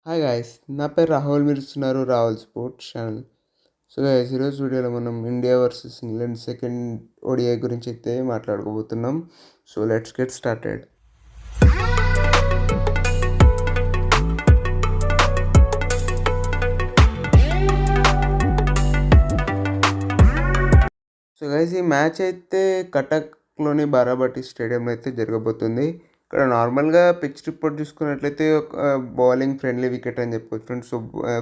Hi guys, నా పేరు రాహుల్. మీరు ఇస్తున్నారు Rahul sports channel. So guys, ఈరోజు వీడియోలో మనం India versus England second ODI గురించి అయితే మాట్లాడుకోబోతున్నాం. So let's get started. So guys, ఈ మ్యాచ్ అయితే కటక్లోని బారాబట్టి స్టేడియంలో అయితే జరగబోతుంది. ఇక్కడ నార్మల్గా పిచ్ రిపోర్ట్ చూసుకున్నట్లయితే ఒక బౌలింగ్ ఫ్రెండ్లీ వికెట్ అని చెప్పుకోవచ్చు ఫ్రెండ్స్. సో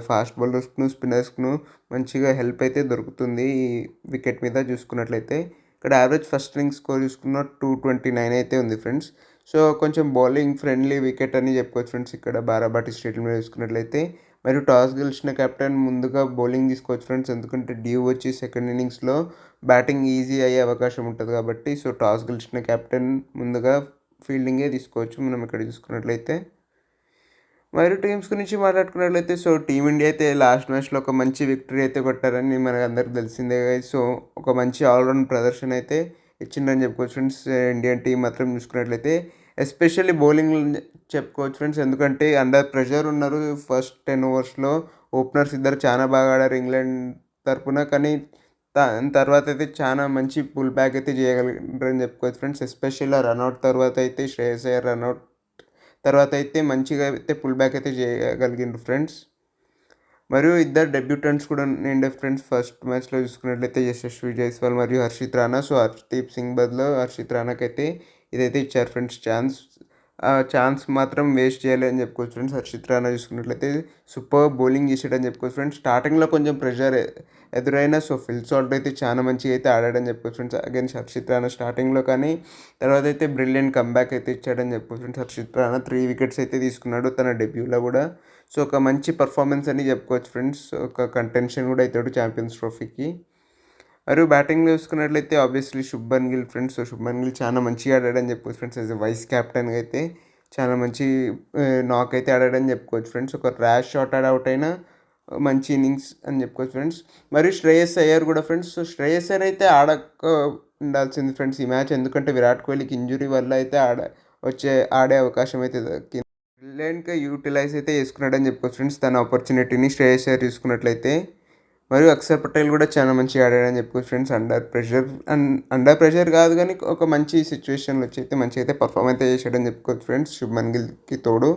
ఫాస్ట్ బౌలర్స్ను స్పిన్నర్స్ను మంచిగా హెల్ప్ అయితే దొరుకుతుంది ఈ వికెట్ మీద చూసుకున్నట్లయితే. ఇక్కడ యావరేజ్ ఫస్ట్ ఇన్నింగ్స్ స్కోర్ చూసుకున్న 229 అయితే ఉంది ఫ్రెండ్స్. సో కొంచెం బౌలింగ్ ఫ్రెండ్లీ వికెట్ అని చెప్పుకోవచ్చు ఫ్రెండ్స్ ఇక్కడ బారాబట్టి స్టేడియంలో చూసుకున్నట్లయితే. మరియు టాస్ గెలిచిన కెప్టెన్ ముందుగా బౌలింగ్ తీసుకోవచ్చు ఫ్రెండ్స్, ఎందుకంటే డ్యూ వచ్చి సెకండ్ ఇన్నింగ్స్లో బ్యాటింగ్ ఈజీ అయ్యే అవకాశం ఉంటుంది కాబట్టి. సో టాస్ గెలిచిన కెప్టెన్ ముందుగా ఫీల్డింగే తీసుకోవచ్చు మనం ఇక్కడ చూసుకున్నట్లయితే. మరి టీమ్స్ గురించి మాట్లాడుకున్నట్లయితే, సో టీమిండియా అయితే లాస్ట్ మ్యాచ్లో ఒక మంచి విక్టరీ అయితే కొట్టారని మనకు అందరికి తెలిసిందే. సో ఒక మంచి ఆల్రౌండ్ ప్రదర్శన అయితే ఇచ్చిందని చెప్పుకోవచ్చు ఫ్రెండ్స్. ఇండియన్ టీం మాత్రం చూసుకున్నట్లయితే ఎస్పెషల్లీ బౌలింగ్ చెప్పుకోవచ్చు ఫ్రెండ్స్, ఎందుకంటే అండర్ ప్రెషర్ ఉన్నారు. ఫస్ట్ 10 ఓవర్స్లో ఓపెనర్స్ ఇద్దరు చాలా బాగా ఆడారు ఇంగ్లాండ్ తరపున, కానీ తర్వాత అయితే చాలా మంచి పుల్ బ్యాక్ అయితే చేయగలిగారని చెప్పుకోవచ్చు ఫ్రెండ్స్. ఎస్పెషల్లీ రన్అట్ తర్వాత అయితే శ్రేయస్ అయ్యర్ రన్అట్ తర్వాత అయితే మంచిగా అయితే పుల్ బ్యాక్ అయితే చేయగలిగిండ్రు ఫ్రెండ్స్. మరియు ఇద్దరు డెబ్యూటెంట్స్ కూడా ఉండే ఫ్రెండ్స్ ఫస్ట్ మ్యాచ్లో చూసుకున్నట్లయితే యశస్వి జైస్వాల్ మరియు హర్షిత్ రాణా. సో హర్షదీప్ సింగ్ బదులు హర్షిత్ రాణాకైతే ఇదైతే ఇచ్చారు ఫ్రెండ్స్ ఛాన్స్ మాత్రం వేస్ట్ చేయాలని చెప్పుకోవచ్చు ఫ్రెండ్స్. హర్షిత్ రాణా చూసుకున్నట్లయితే సూపర్ బౌలింగ్ చేసాడని చెప్పుకోవచ్చు ఫ్రెండ్స్. స్టార్టింగ్లో కొంచెం ప్రెషర్ ఎదురైనా సో ఫిల్ షాట్ అయితే చాలా మంచిగా అయితే ఆడాడని చెప్పుకోవచ్చు ఫ్రెండ్స్ అగైన్స్ హర్షిత్ రాణా స్టార్టింగ్లో, కానీ తర్వాత అయితే బ్రిలియంట్ కంబ్యాక్ అయితే ఇచ్చాడని చెప్పుకోవచ్చు ఫ్రెండ్స్. హర్షిత్ రాణా 3 వికెట్స్ అయితే తీసుకున్నాడు తన డెబ్యూలో కూడా. సో ఒక మంచి పర్ఫార్మెన్స్ అని చెప్పుకోవచ్చు ఫ్రెండ్స్. ఒక కంటెన్షన్ కూడా అవుతాడు ఛాంపియన్స్ ట్రోఫీకి. మరియు బ్యాటింగ్లో చూసుకున్నట్లయితే obviously Shubman Gill friends. So Shubman Gill చాలా మంచిగా ఆడాడని చెప్పుకోవచ్చు ఫ్రెండ్స్. యాజ్ వైస్ క్యాప్టెన్గా అయితే చాలా మంచి నాక్ అయితే ఆడాడని చెప్పుకోవచ్చు ఫ్రెండ్స్. ఒక ర్యాష్ షాట్ అవుట్ అయినా మంచి ఇన్నింగ్స్ అని చెప్పుకోవచ్చు ఫ్రెండ్స్. మరియు శ్రేయస్ అయ్యర్ కూడా ఫ్రెండ్స్. సో శ్రేయస్ అయ్యర్ అయితే ఉండాల్సింది ఫ్రెండ్స్ ఈ మ్యాచ్, ఎందుకంటే విరాట్ కోహ్లీకి ఇంజురీ వల్ల అయితే ఆడే అవకాశం అయితే దక్కింది. బ్రిలియంట్గా యూటిలైజ్ అయితే చేసుకున్నాడని చెప్పుకోవచ్చు ఫ్రెండ్స్ తన ఆపర్చునిటీని శ్రేయస్ అయ్యర్ చూసుకున్నట్లయితే. మరియు అక్షర్ పటేల్ కూడా చాలా మంచిగా ఆడాడని చెప్పుకోవచ్చు ఫ్రెండ్స్. అండర్ ప్రెషర్ కాదు, కానీ ఒక మంచి సిచ్యువేషన్లో వచ్చి అయితే మంచిగా అయితే పర్ఫామ్ అయితే చేశాడని చెప్పుకోవచ్చు ఫ్రెండ్స్ శుభ్మన్ గిల్కి తోడు.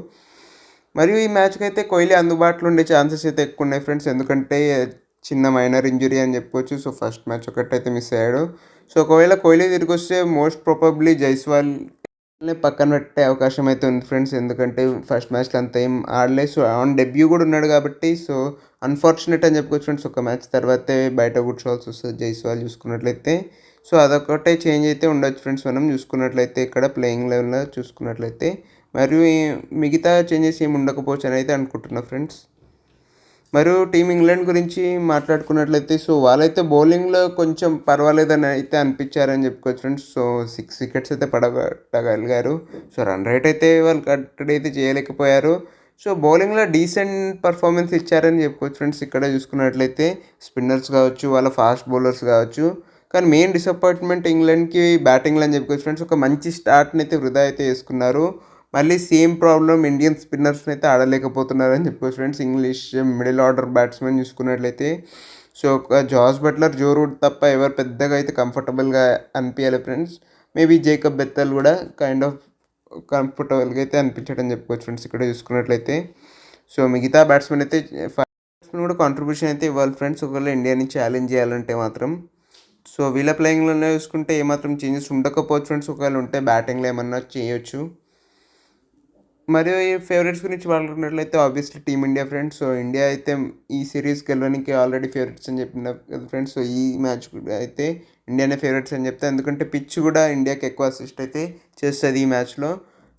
మరియు ఈ మ్యాచ్కి అయితే కోహ్లీ అందుబాటులో ఉండే ఛాన్సెస్ అయితే ఎక్కువ ఉన్నాయి ఫ్రెండ్స్, ఎందుకంటే చిన్న మైనర్ ఇంజురీ అని చెప్పుకోవచ్చు. సో ఫస్ట్ మ్యాచ్ ఒకటైతే మిస్ అయ్యాడు. సో ఒకవేళ కోహ్లీ తిరిగి వస్తే మోస్ట్ ప్రాబబ్లీ జైస్వాల్ని పక్కన పెట్టే అవకాశం అయితే ఉంది ఫ్రెండ్స్, ఎందుకంటే ఫస్ట్ మ్యాచ్లో అంత ఏం ఆడలేదు. సో ఆన్ డెబ్యూ కూడా ఉన్నాడు కాబట్టి సో అన్ఫార్చునేట్ అని చెప్పుకోవచ్చు ఫ్రెండ్స్. ఒక మ్యాచ్ తర్వాతే బయట కూర్చోవాల్సి వస్తుంది జైస్వాల్ చూసుకున్నట్లయితే. సో అదొకటే చేంజ్ అయితే ఉండొచ్చు ఫ్రెండ్స్ మనం చూసుకున్నట్లయితే ఇక్కడ ప్లేయింగ్ లెవెల్లో చూసుకున్నట్లయితే. మరియు మిగతా చేంజెస్ ఏమి ఉండకపోవచ్చు అని అయితే అనుకుంటున్నా ఫ్రెండ్స్. మరియు టీమ్ ఇంగ్లాండ్ గురించి మాట్లాడుకున్నట్లయితే, సో వాళ్ళైతే బౌలింగ్లో కొంచెం పర్వాలేదని అయితే అనిపించారని చెప్పుకోవచ్చు ఫ్రెండ్స్. సో 6 వికెట్స్ అయితే పడగలిగారు. సో రన్ రేట్ అయితే వాళ్ళు కట్టడి అయితే చేయలేకపోయారు. సో బౌలింగ్లో డీసెంట్ పర్ఫార్మెన్స్ ఇచ్చారని చెప్పుకోవచ్చు ఫ్రెండ్స్ ఇక్కడ చూసుకున్నట్లయితే. స్పిన్నర్స్ కావచ్చు, వాళ్ళ ఫాస్ట్ బౌలర్స్ కావచ్చు, కానీ మెయిన్ డిసప్పాయింట్మెంట్ ఇంగ్లాండ్కి బ్యాటింగ్లో అని చెప్పుకోవచ్చు ఫ్రెండ్స్. ఒక మంచి స్టార్ట్ని అయితే వృధా అయితే చేసుకున్నారు. మళ్ళీ సేమ్ ప్రాబ్లం ఇండియన్ స్పిన్నర్స్ని అయితే ఆడలేకపోతున్నారని చెప్పుకోవచ్చు friends. English middle order batsmen చూసుకున్నట్లయితే సో ఒక జాస్ బట్లర్, జో రూట్ తప్ప ఎవరు పెద్దగా అయితే కంఫర్టబుల్గా అనిపించాలి ఫ్రెండ్స్. మేబీ జేకబ్ బెత్తల్ కూడా కైండ్ ఆఫ్ కంఫర్టబుల్గా అయితే అనిపించడం చెప్పుకోవచ్చు ఫ్రెండ్స్ ఇక్కడ చూసుకున్నట్లయితే. సో మిగతా బ్యాట్స్మెన్ అయితే బ్యాట్స్మెన్ కూడా కాంట్రిబ్యూషన్ అయితే ఇవ్వాలి ఫ్రెండ్స్ ఒకవేళ ఇండియాని ఛాలెంజ్ చేయాలంటే మాత్రం. సో వీళ్ళ ప్లేయింగ్లోనే చూసుకుంటే ఏమాత్రం చేంజెస్ ఉండకపోవచ్చు ఫ్రెండ్స్, ఒకవేళ ఉంటే బ్యాటింగ్లో ఏమన్నా చేయొచ్చు. మరియు ఈ ఫేవరెట్స్ గురించి మాట్లాడుకున్నట్లయితే obviously team india friends. So India అయితే ఈ సిరీస్ గెలవడానికి ఆల్రెడీ ఫేవరెట్స్ అని చెప్పిన కదా ఫ్రెండ్స్. సో ఈ మ్యాచ్ కూడా అయితే ఇండియానే ఫేవరెట్స్ అని చెప్తాను, ఎందుకంటే పిచ్ కూడా ఇండియాకి ఎక్కువ అసిస్ట్ అయితే చేస్తుంది ఈ మ్యాచ్లో.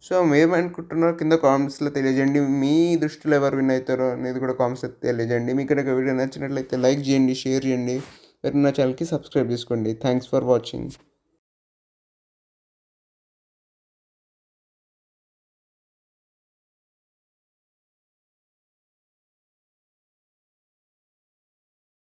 సో మేమనుకుంటున్నారో కింద కామెంట్స్లో తెలియజేయండి. మీ దృష్టిలో ఎవరు విన్ అవుతారో అనేది కూడా కామెంట్స్లో తెలియజేయండి. మీకు కనుక వీడియో నచ్చినట్లయితే లైక్ చేయండి, షేర్ చేయండి, నా ఛానల్కి సబ్స్క్రైబ్ చేసుకోండి. Thanks for watching.